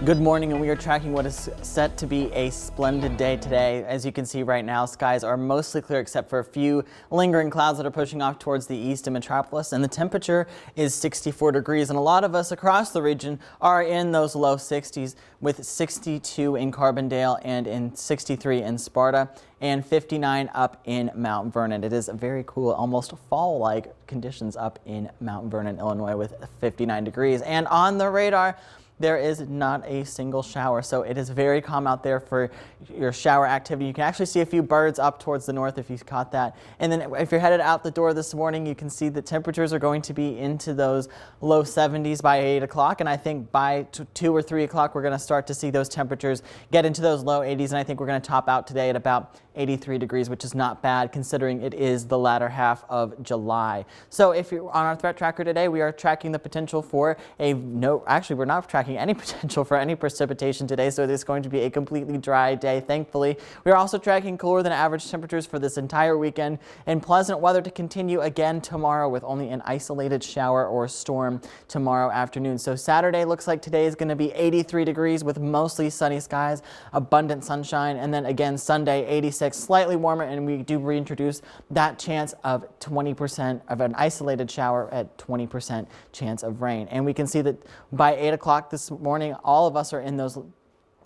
Good morning, and we are tracking what is set to be a splendid day today. As you can see right now, skies are mostly clear except for a few lingering clouds that are pushing off towards the east in Metropolis, and the temperature is 64 degrees, and a lot of us across the region are in those low 60s, with 62 in Carbondale and in 63 in Sparta and 59 up in Mount Vernon. It is very cool, almost fall-like conditions up in Mount Vernon, Illinois, with 59 degrees. And on the radar, there is not a single shower, so it is very calm out there for your shower activity. You can actually see a few birds up towards the north if you caught that. And then if you're headed out the door this morning, you can see the temperatures are going to be into those low 70s by 8 o'clock, and I think by 2 or 3 o'clock we're going to start to see those temperatures get into those low 80s, and I think we're going to top out today at about 83 degrees, which is not bad considering it is the latter half of July. So if you're on our threat tracker today, we are tracking the potential for actually we're not tracking any potential for any precipitation today, so it is going to be a completely dry day, thankfully. We are also tracking cooler than average temperatures for this entire weekend, and pleasant weather to continue again tomorrow with only an isolated shower or storm tomorrow afternoon. So Saturday looks like today is going to be 83 degrees with mostly sunny skies, abundant sunshine, and then again Sunday 86, slightly warmer, and we do reintroduce that chance of 20% of an isolated shower at 20% chance of rain. And we can see that by 8 o'clock this morning, all of us are in those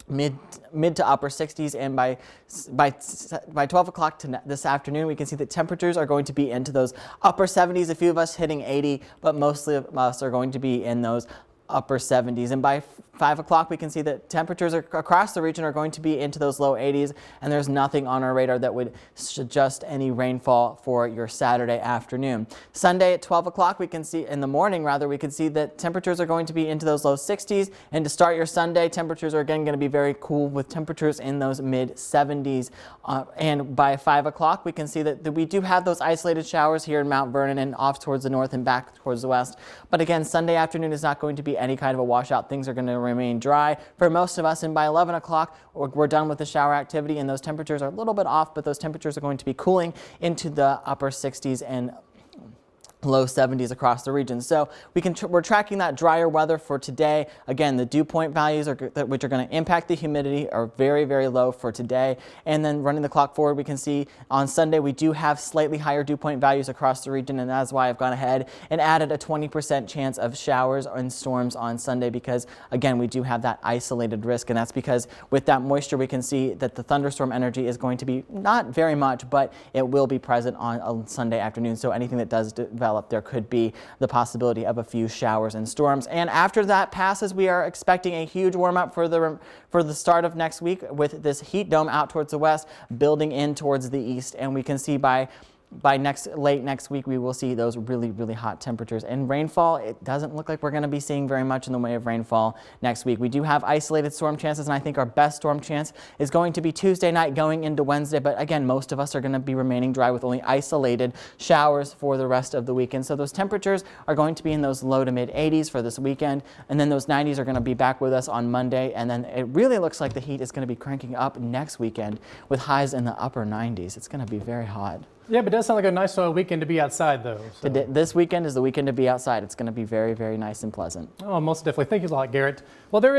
mid to upper 60s, and by 12 o'clock this afternoon, we can see that temperatures are going to be into those upper 70s, a few of us hitting 80, but mostly of us are going to be in those upper 70s. And by 5 o'clock, we can see that temperatures across the region are going to be into those low 80s, and there's nothing on our radar that would suggest any rainfall for your Saturday afternoon. Sunday at 12 o'clock, we can see, in the morning rather, we can see that temperatures are going to be into those low 60s, and to start your Sunday, temperatures are again going to be very cool with temperatures in those mid 70s. And by 5 o'clock, we can see that we do have those isolated showers here in Mount Vernon and off towards the north and back towards the west. But again, Sunday afternoon is not going to be any kind of a washout. Things are going to remain dry for most of us, and by 11 o'clock we're done with the shower activity, and those temperatures are a little bit off, but those temperatures are going to be cooling into the upper 60s and low 70s across the region. So we're tracking that drier weather for today. Again, the dew point values which are going to impact the humidity are very, very low for today. And then running the clock forward, we can see on Sunday we do have slightly higher dew point values across the region, and that's why I've gone ahead and added a 20% chance of showers and storms on Sunday, because again, we do have that isolated risk, and that's because with that moisture we can see that the thunderstorm energy is going to be not very much, but it will be present on Sunday afternoon. So anything that does develop, there could be the possibility of a few showers and storms. And after that passes, we are expecting a huge warm up for the start of next week, with this heat dome out towards the west building in towards the east, and we can see by late next week we will see those really, really hot temperatures. And rainfall, it doesn't look like we're going to be seeing very much in the way of rainfall next week. We do have isolated storm chances, and I think our best storm chance is going to be Tuesday night going into Wednesday, but again, most of us are going to be remaining dry with only isolated showers for the rest of the weekend. So those temperatures are going to be in those low to mid 80s for this weekend, and then those 90s are going to be back with us on Monday, and then it really looks like the heat is going to be cranking up next weekend with highs in the upper 90s. It's going to be very hot. Yeah, but it does sound like a nice weekend to be outside, though. So. This weekend is the weekend to be outside. It's going to be very, very nice and pleasant. Oh, most definitely. Thank you a lot, Garrett. Well, there